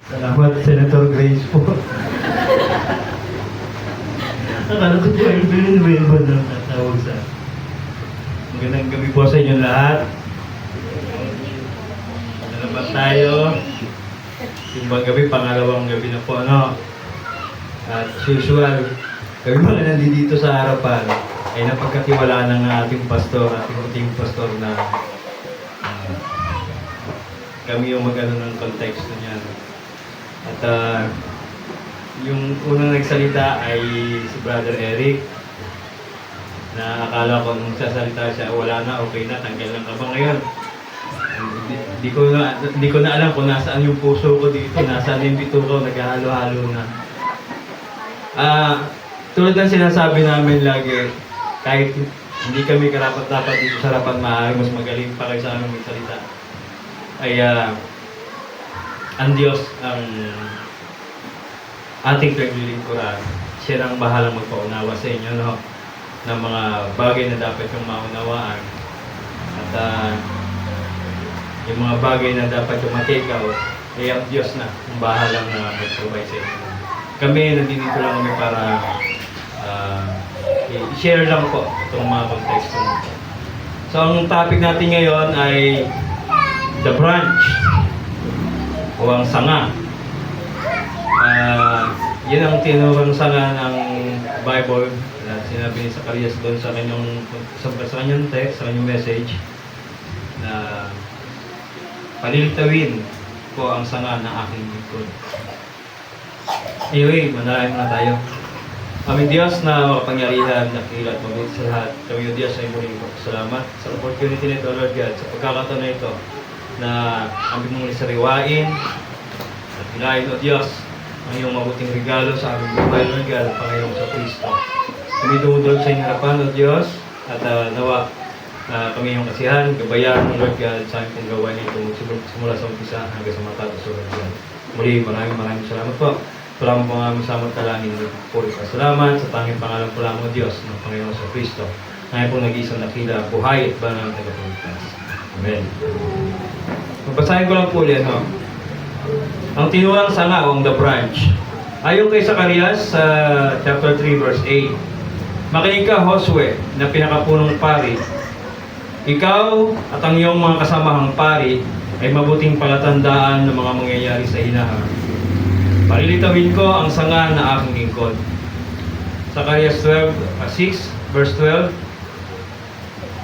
Salamat, Senator Grace po. Akala ko po ay Nueva na natawag sa... Magandang gabi po sa inyo lahat. Nalabat tayo. Simbang gabi, pangalawang gabi na po, ano? At usual, kami mga nandito sa harapan ay napagkatiwalaan ng ating pastor, ating pastor na kami yung mag-ano ng konteksto niya. At yung unang nagsalita ay si Brother Eric, na akala ko nung sasalita siya, wala na, okay na, tanggal lang ka ba ngayon? Hindi ko na alam kung nasaan yung puso ko dito, nasaan yung bitukaw, naghahalo-halo na. Tulad ng sinasabi namin lagi, kahit hindi kami karapat-dapat dito sa harapan, maaari mas magaling pa kayo sa aming magsalita. Ay ang Diyos ang ating paglilingkuran. Siya ang bahalang magpaunawa sa inyo, no? Ng mga bagay na dapat yung maunawaan. At yung mga bagay na dapat yung matikaw, ay ang Diyos na ang bahalang mag-provide sa inyo. Kami, nandito lang kami para i-share lang po itong mga konteksto. So, ang topic natin ngayon ay the branch o ang sanga. Yun ang tinurang sanga ng Bible. Sinabi ni Zacarias doon sa kanyang text, sa kanyang message, na palilitawin ko ang sanga ng aking lingkod. Anyway, manalangin na tayo. Aming Diyos na makapangyarihan, nakila at mabuti sa lahat. Kami yung Diyos ay muling salamat sa opportunity nito, Lord God, sa pagkakataon na ito, na aming mong sariwain at hilahin, O Diyos, ang iyong mabuting regalo sa aming buhay, Lord God, ang Panginoon sa Kristo. Kami dumudulog sa inyong harapan, O Diyos, at nawa kami yung kasihan, gabayan, Lord God, sa aming pong gawain ito, simula sa umpisa hanggang sa matapos, Lord God. Muli, maraming salamat po. Salamat po ang aming samantalangin. Puri ka. Salamat sa tanging pangalan po lamang, O Diyos, ng Panginoon sa Kristo. Ngayon po nag-iisang nakila, buhay at banal na tagapagligtas. Amen. Mabasahin ko lang po ulit, no? Ang tinurang sanga o ang the branch. Ayon kay Zacarias sa chapter 3 verse 8. Makinig ka, Josue, na pinakapunong pari. Ikaw at ang iyong mga kasamahang pari ay mabuting palatandaan ng mga mangyayari sa hinaharap. Palilitawin ko ang sanga na aking lingkod. Zacarias 6 verse 12.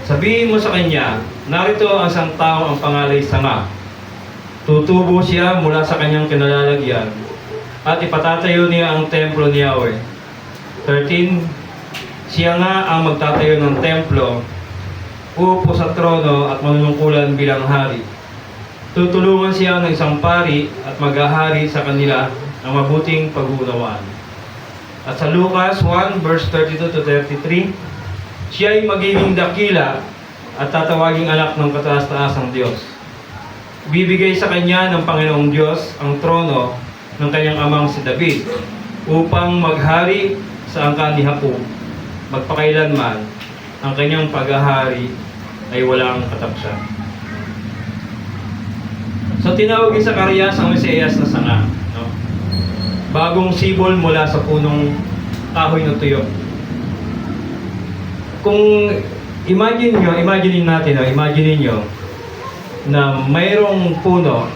Sabihin mo sa kanya, narito ang isang tao ang pangalay sanga. Tutubo siya mula sa kanyang kinalalagyan at ipatatayo niya ang templo ni Yahweh. 13. Siya nga ang magtatayo ng templo, uupo sa trono at manunungkulan bilang hari. Tutulungan siya ng isang pari at maghahari sa kanila ng mabuting pag-uunawaan. At sa Lucas 1 verse 32 to 33, siya ay magiging dakila at tatawaging anak ng kataas-taasang Diyos. Bibigay sa kanya ng Panginoong Diyos ang trono ng kanyang amang si David upang maghari sa angkan ni Jacob. Magpakailanman, ang kanyang paghahari ay walang katapsan. So tinawag ni Zacarias ang Mesiyas na sanga, no? Bagong sibol mula sa punong kahoy ng tuyo. Kung imagine niyo na mayroong puno,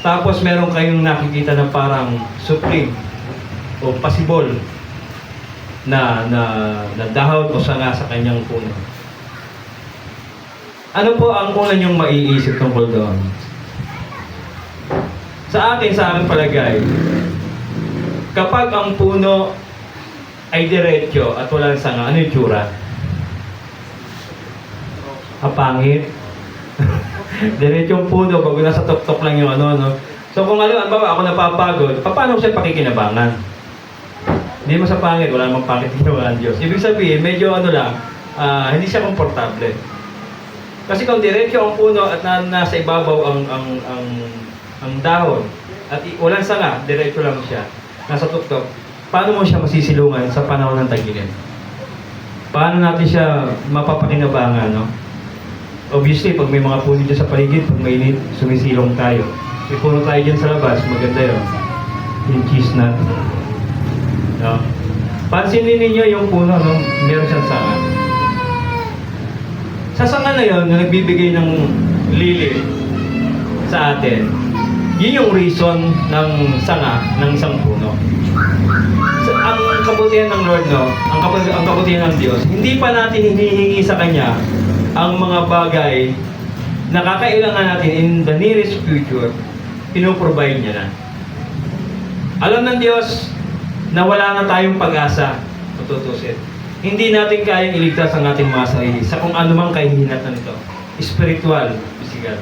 tapos meron kayong nakikita na parang supreme o pasibol na dahon o sanga sa kanyang puno. Ano po ang una niyong maiisip tungkol doon? Sa aking palagay, kapag ang puno ay diretso at walang sanga, ano yung tsura? Pangit. Diretsong puno, bago nasa tuktok lang yung no? So kung ako napapagod, paano siya pakikinabangan? Hindi mo sa pangit, wala namang pangit ginawa ang Diyos. Ibig sabihin, medyo hindi siya komportable. Kasi kung diretso ang puno at nasa ibabaw ang dahon, at walang sanga, diretso lang siya, nasa tuktok, paano mo siya masisilungan sa panahon ng tag-init? Paano natin siya mapapakinabangan, no? Obviously, pag may mga puno dyan sa paligid, pag mainit, sumisilong tayo. May puno tayo dyan sa labas, maganda yun. Yung cheese nut. No? Pansinin ninyo yung puno, no? Meron siyang sanga. Sa sanga na yun, na nagbibigay ng lili sa atin, yun yung reason ng sanga ng isang puno. So, ang kabutihan ng Lord, no? Ang kabutihan ng Diyos, hindi pa natin hinihingi sa Kanya ang mga bagay na kakailangan natin in the nearest future, pinoprovide niya na. Alam ng Diyos na wala na tayong pag-asa, matutusin. Hindi natin kayang iligtas ang ating mga sarili sa kung anumang kahihinatan nito. Spiritual, physical.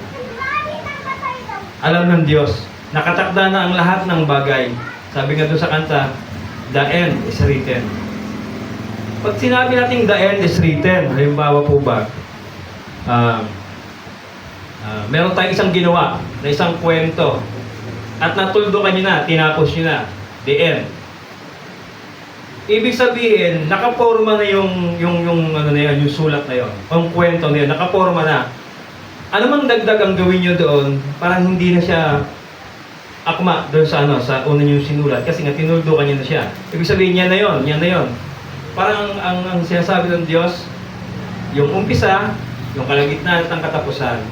Alam ng Diyos, nakatakda na ang lahat ng bagay. Sabi nga doon sa kanta, the end is written. Pag sinabi natin the end is written, halimbawa po ba, meron tayong isang ginawa na isang kwento at natuldukan nyo na, tinapos nyo na, the end. Ibig sabihin, nakaporma na yung sulat na yun, yung kwento na yun, nakaporma na. Ano mang dagdag ang gawin nyo doon, parang hindi na siya akma doon sa sa una nyo sinulat, kasi nga tinuldukan nyo na siya. Ibig sabihin, yan na yun. Parang ang sinasabi ng Diyos, yung umpisa, yung kalagitnaan at ang katapusan,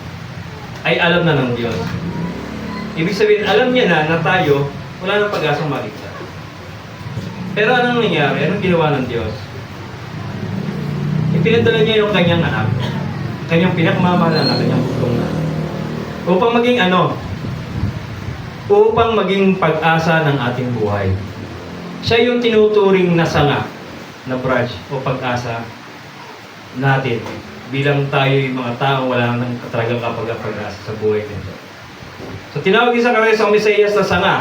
ay alam na ng Diyos. Ibig sabihin, alam niya na tayo, wala nang pag-asang maligtas. Pero anong nangyari? Anong ginawa ng Diyos? Ipinadala niya yung kanyang anak, kanyang pinakmamahal na kanyang putong na. Upang maging upang maging pag-asa ng ating buhay. Siya yung tinuturing na sanga, na branch o pag-asa natin bilang tayo yung mga tao wala nang talagang kapag-asa sa buhay nito. So tinawag din sa Karisang Mesiyas na sanga,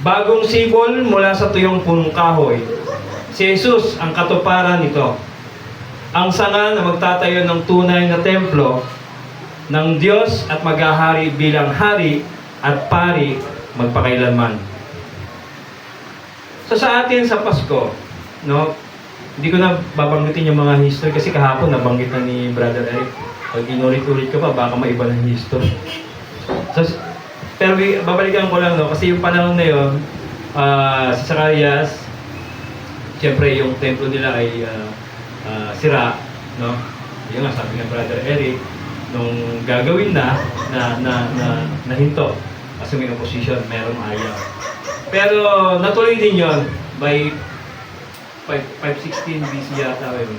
bagong sibol mula sa tuyong punong kahoy. Si Jesus ang katuparan nito. Ang sanga na magtatayo ng tunay na templo ng Diyos at maghahari bilang hari at pari magpakailanman. So sa atin sa Pasko, no, hindi ko na babanggitin yung mga history kasi kahapon nabanggit na ni Brother Eric. Pag inulit-ulit ka pa, baka maiba ng history. So, pero babalikan ko lang, no, kasi yung panahon na yun, si Zacarias, siyempre yung templo nila ay sira, no? Yun nga, sabi ng Brother Eric, nung gagawin na hinto. Kasi may opposition, merong ayaw. Pero natuloy din yon by 516 BC yata yun.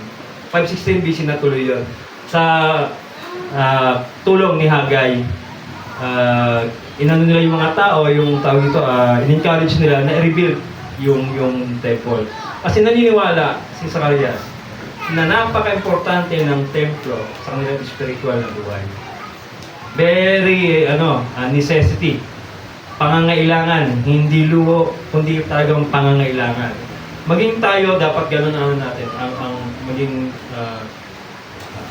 516 BC natuloy yon sa tulong ni Hagay. Inano nila yung mga tao, yung tao dito, in-encourage nila na i-rebuild yung temple. Kasi naniniwala si Zacarias na napaka-importante ng templo sa kanilang spiritual na buhay. Very, necessity. Pangangailangan, hindi luho, kundi talagang pangangailangan. Maging tayo, dapat gano'n natin, ang maging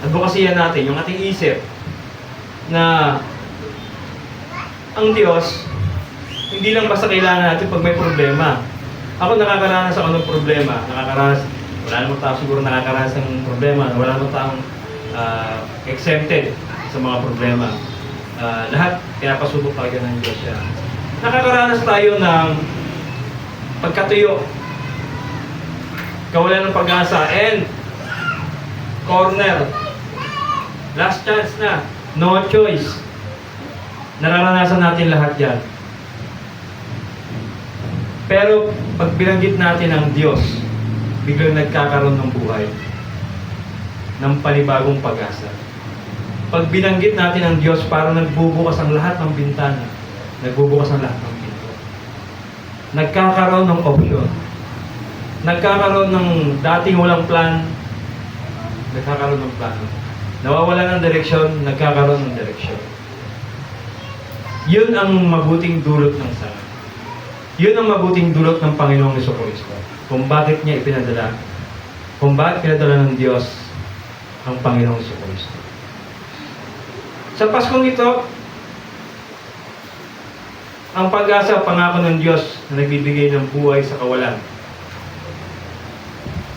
advokasya natin, yung ating isip, na ang Diyos, hindi lang basta kailangan natin pag may problema. Ako nakakaranas ako ng problema, wala namang tao siguro nakakaranas ng problema, wala namang taong exempted sa mga problema. Lahat pinapasubok tayo ng Diyos siya. Nakakaranas tayo ng pagkatuyo, kawalan ng pag-asa, and corner, last chance na, no choice. Nararanasan natin lahat yan. Pero pag binanggit natin ang Diyos, biglang nagkakaroon ng buhay, ng panibagong pag-asa. Pag binanggit natin ang Diyos, parang nagbubukas ang lahat ng bintana. Nagbubukas ang lahat ng pinto. Nagkakaroon ng option. Nagkakaroon ng dating walang plan. Nagkakaroon ng plano. Nawawala ng direksyon, nagkakaroon ng direksyon. Yun ang mabuting dulot ng sanga. Yun ang mabuting dulot ng Panginoong Jesucristo. Kung bakit niya ipinadala. Kung bakit pinadala ng Diyos ang Panginoong Jesucristo. Sa Paskong ito, ang pag-asa, pangako ng Diyos na nagbibigay ng buhay sa kawalan.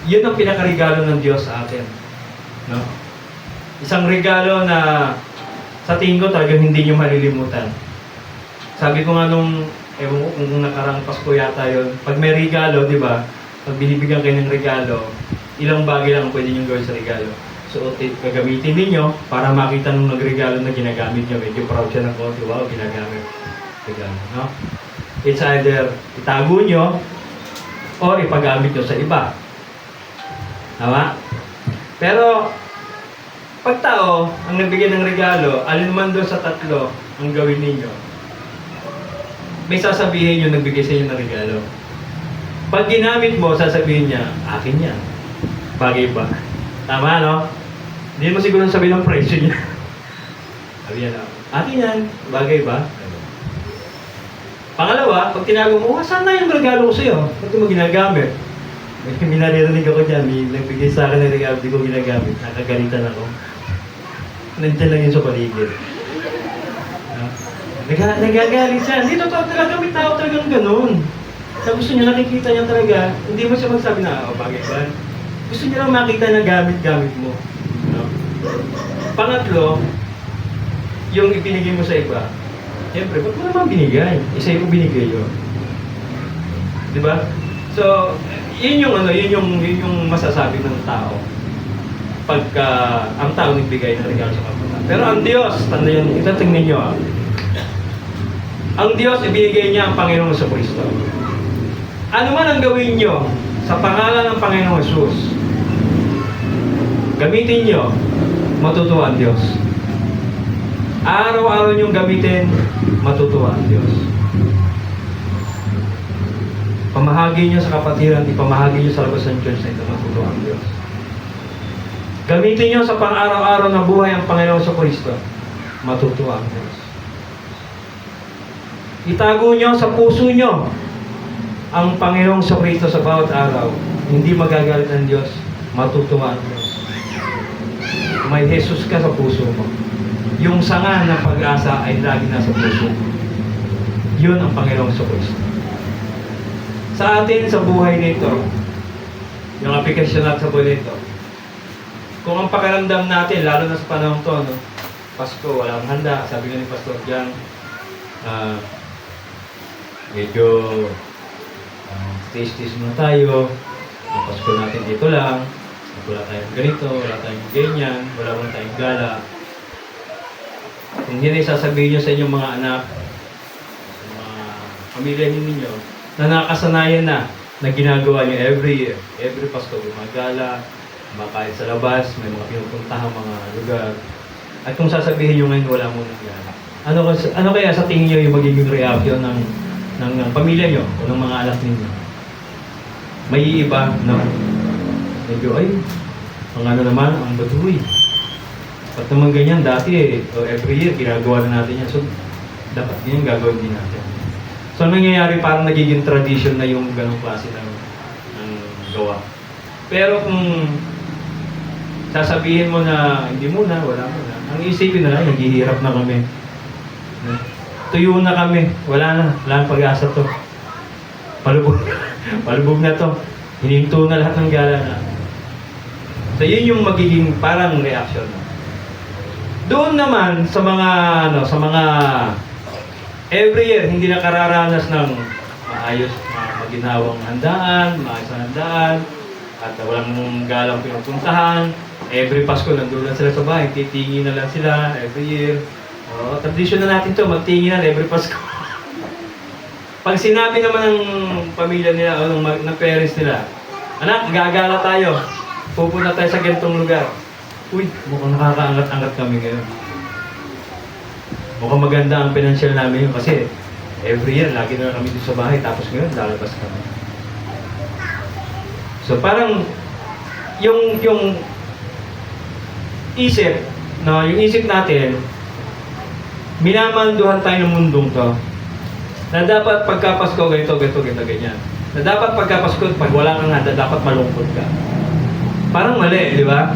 Yun ang pinakaregalo ng Diyos sa atin. No? Isang regalo na sa tingin ko talagang hindi nyo malilimutan. Sabi ko nga nung, ewan ko kung nakaraang Pasko yata yun, pag may regalo, di ba? Pag binibigyan kayo ng regalo, ilang bagay lang ang pwede nyo gawin sa regalo. So, gagamitin ninyo para makita nung nagregalo na ginagamit nyo. Medyo proud siya ng konti, wow, ginagamit. Regalo, no? It's either itago nyo or ipagamit nyo sa iba. Tama? Pero, pag tao ang nagbigay ng regalo, alin man doon sa tatlo ang gawin ninyo, may sasabihin yung nagbigay sa inyo ng regalo. Pag ginamit mo, sasabihin niya, akin yan. Bagay ba? Tama, no? Hindi mo siguro sabihin ng presyo niya. Sabi niya, akin yan. Bagay ba? Pangalawa, pag tinago mo, saan na yung regalo ko sa'yo? Ba't mo ginagamit? May minaririnig ako dyan, may nagbigay sa akin ng regalo, di ko ginagamit. Nakagalitan ako. Nandiyan lang yun sa paligid. Nagagalit siya. Hindi totoo talaga, may tao talagang ganun. Sa gusto niya, nakikita niya talaga, hindi mo siya magsabi na, bagay ba? Gusto niya lang makita na gamit-gamit mo. No? Pangatlo, yung ibinigay mo sa iba, siyempre, ba't mo naman binigay? Isa yung binigay yun. Di ba? So, yun yung masasabi ng tao. Pagka ang tao nagbigay ng regalo sa kapwa. Pero ang Diyos, tanda yun, itatingnan nyo ah. Ang Diyos, ibinigay niya ang Panginoon sa Kristo. Ano man ang gawin nyo sa pangalan ng Panginoong Jesus, gamitin nyo, matutuwa ang Diyos. Araw-araw niyong gamitin, matutuwa ang Diyos. Pamahagi niyo sa kapatiran, ipamahagi niyo sa labas ng church na ito, matutuwa ang Diyos. Gamitin niyo sa pang-araw-araw na buhay ang Panginoon sa Kristo, matutuwa ang Diyos. Itago niyo sa puso niyo ang Panginoong sa Kristo sa bawat araw, hindi magagalit ang Diyos, matutuwa ang Diyos. May Jesus ka sa puso mo. Yung sanga ng pag-asa ay lagi nasa puso mo. Yun ang Panginoong sa Kristo. Sa atin, sa buhay nito, yung aplikasyon natin sa buhay nito, kung ang pakiramdam natin, lalo na sa panahon to, no? Pasko, walang handa, sabi nga ni Pastor Jan, medyo taste muna tayo, ang Pasko natin dito lang, wala tayong ganito, wala tayong ganyan, wala tayong gala. Kung hindi sasabihin nyo sa inyong mga anak, sa mga pamilya ninyo, na nakasanayan na ginagawa nyo every year, every Pasko, gumagala, kumakain sa labas, may mga pinupuntahang mga lugar. At kung sasabihin nyo ngayon, wala mo nang gala. Ano kaya sa tingin nyo yung magiging reaction ng pamilya nyo o ng mga anak ninyo? May iba na medyo, ay, ang ano naman, ang baduy. At naman ganyan, dati every year, ginagawa na natin yan. So, dapat ganyan gagawin din natin. So, ang nangyayari, parang nagiging tradition na yung ganong klase ng gawa. Pero kung sasabihin mo na, hindi muna, wala muna, ang isipin na lang, naghihirap na kami. Tuyo na kami, wala na pag-asa to. Palubog na to. Hininto na lahat ng gala na. So, yun yung magiging parang reaction. Doon naman sa mga every year hindi nakararanas ng maayos na maginhawang handaan, maayos na handaan, at walang galang pinupuntahan. Every Pasko nandun lang sila sa bahay, titingin na lang sila every year. Tradisyon na natin to, magtingin na every Pasko. Pag sinabi naman ng pamilya nila o ng parents nila, anak, gagala tayo, pupunta tayo sa ganitong lugar. Uy, mukhang nakakaangat-angat kami ngayon. Mukhang maganda ang financial namin yun kasi every year, lagi na kami dito sa bahay, tapos ngayon, lalabas kami. So parang, yung isip natin, minamanduhan tayo ng mundong to, na dapat pagka-Pasko, ganyan. Na dapat pagka-Pasko, pag wala kang handa, dapat malungkot ka. Parang mali, di ba?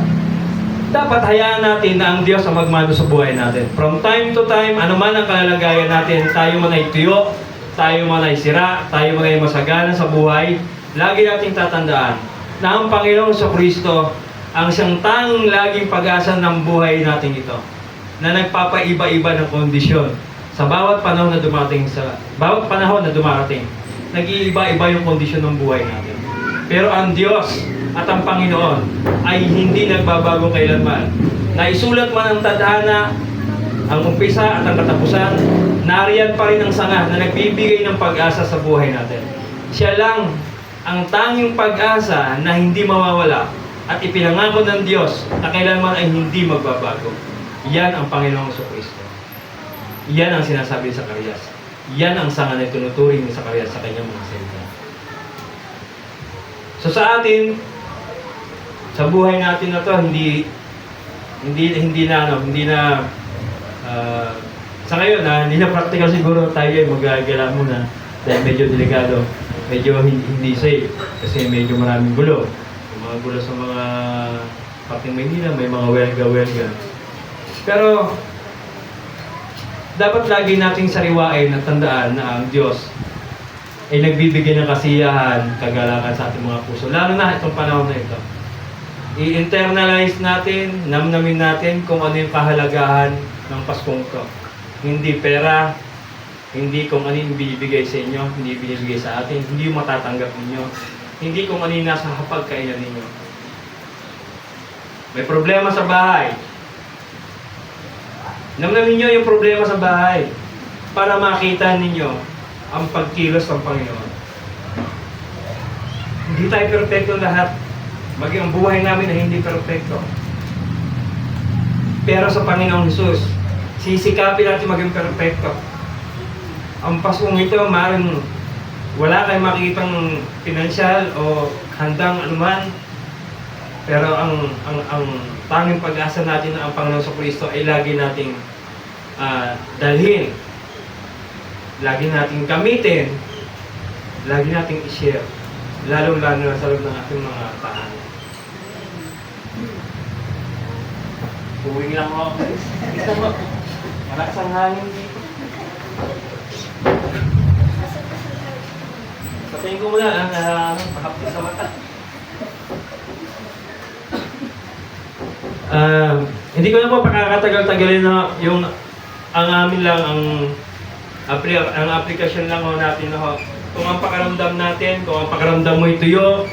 Dapat hayaan natin na ang Diyos ang magmano sa buhay natin. From time to time, ano man ang kalalagayan natin, tayo man ay tuyo, tayo man ay sira, tayo man ay masagana sa buhay, lagi nating tatandaan na ang Panginoon sa Kristo ang siyang tanging laging pag-asa ng buhay natin ito, na nagpapaiba-iba ng kondisyon. Sa bawat panahon na dumarating, nag-iiba-iba yung kondisyon ng buhay natin. Pero ang Diyos at ang Panginoon ay hindi nagbabago kailanman. Naisulat man ang tadhana, ang umpisa at ang katapusan, nariyan pa rin ang sanga na nagbibigay ng pag-asa sa buhay natin. Siya lang ang tanging pag-asa na hindi mawawala at ipinangako ng Diyos na kailanman ay hindi magbabago. Yan ang Panginoong Jesucristo. Yan ang sinasabi sa Zacarias. Yan ang sanga na tinuturing ni Zacarias sa kanyang mga salita. So sa atin, sa buhay natin na to, hindi na sa ngayon hindi na practical siguro tayo ay magagala muna dahil medyo delikado, medyo hindi safe kasi medyo maraming gulo. Yung mga gulo sa mga parting Maynila, may mga welga. Pero dapat lagi nating sariwain at tandaan na ang Diyos ay nagbibigay ng kasiyahan, kagalakan sa ating mga puso. Lalo na itong panahon na ito. I-internalize natin, namnamin natin kung ano yung kahalagahan ng Paskong ito. Hindi pera, hindi kung ano yung binibigay sa inyo, hindi binibigay sa atin, hindi yung matatanggap ninyo, hindi kung ano yung nasa hapagkainan ninyo. May problema sa bahay. Namnamin nyo yung problema sa bahay para makita ninyo ang pagkilos ng Panginoon. Hindi tayo perfecto lahat. Maging ang buhay namin ay hindi perfecto. Pero sa Panginoong Hesus, sisikapin natin maging perfecto. Ang Paskong ito, maaaring wala kayong makikitang pinansyal o handang anuman. Pero ang tanging pag-asa natin na ang Panginoon Jesucristo ay lagi nating dalhin. Lagi nating gamitin. Lagi nating i-share. Lalo-lalo na sa loob ng ating mga tahanan. Uwing lang ako. Kita mo. Malakas ang hangin dito. Patayin ko muna ang makapit sa mata. Hindi ko na po pakakatagal-tagalin na yung ang amin lang ang aplikasyon lang ho natin ho. Kung ang pakaramdam natin, kung ang pakaramdam mo ituyo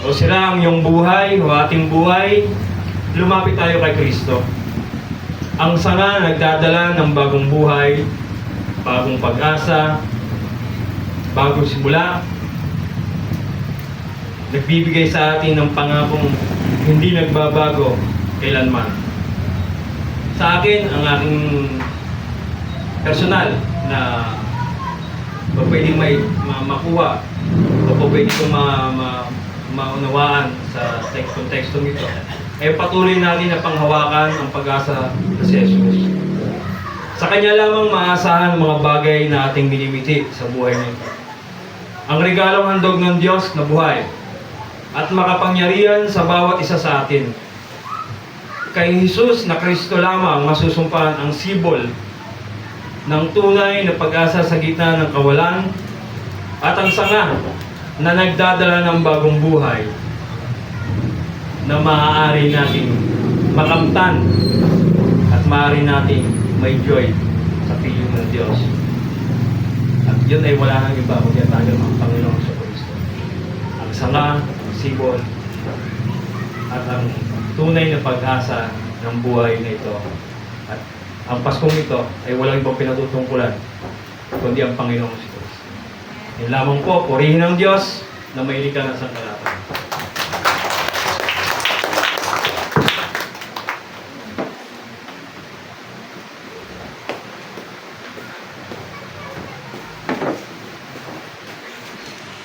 o sira ang iyong buhay o ating buhay, lumapit tayo kay Kristo. Ang sanga nagdadala ng bagong buhay, bagong pag-asa, bagong simula, nagbibigay sa atin ng pangakong hindi nagbabago kailanman. Sa akin, ang aking personal na pwedeng makuha o pwedeng kong maunawaan sa kontekstong ito ay patuloy natin na panghawakan ang pag-asa na si Jesus. Sa Kanya lamang maasahan ang mga bagay na ating minimiti sa buhay nito. Ang regalong handog ng Diyos na buhay at makapangyarihan sa bawat isa sa atin. Kay Jesus na Kristo lamang masusumpahan ang sibol ng tunay na pag-asa sa gitna ng kawalan at ang sanga na nagdadala ng bagong buhay na maaari nating makamtan at maaari nating may joy sa piling ng Diyos. At yun ay wala nang iba kundi ang ang Panginoong Jesucristo. Ang sanga, ang sibol, at ang tunay na pag-asa ng buhay na ito. At ang Paskong ito ay walang ibang pinatutungkulan kundi ang Panginoong Jesucristo. Yan lamang po, purihin ang Diyos na may ilikha ng sangkalatan.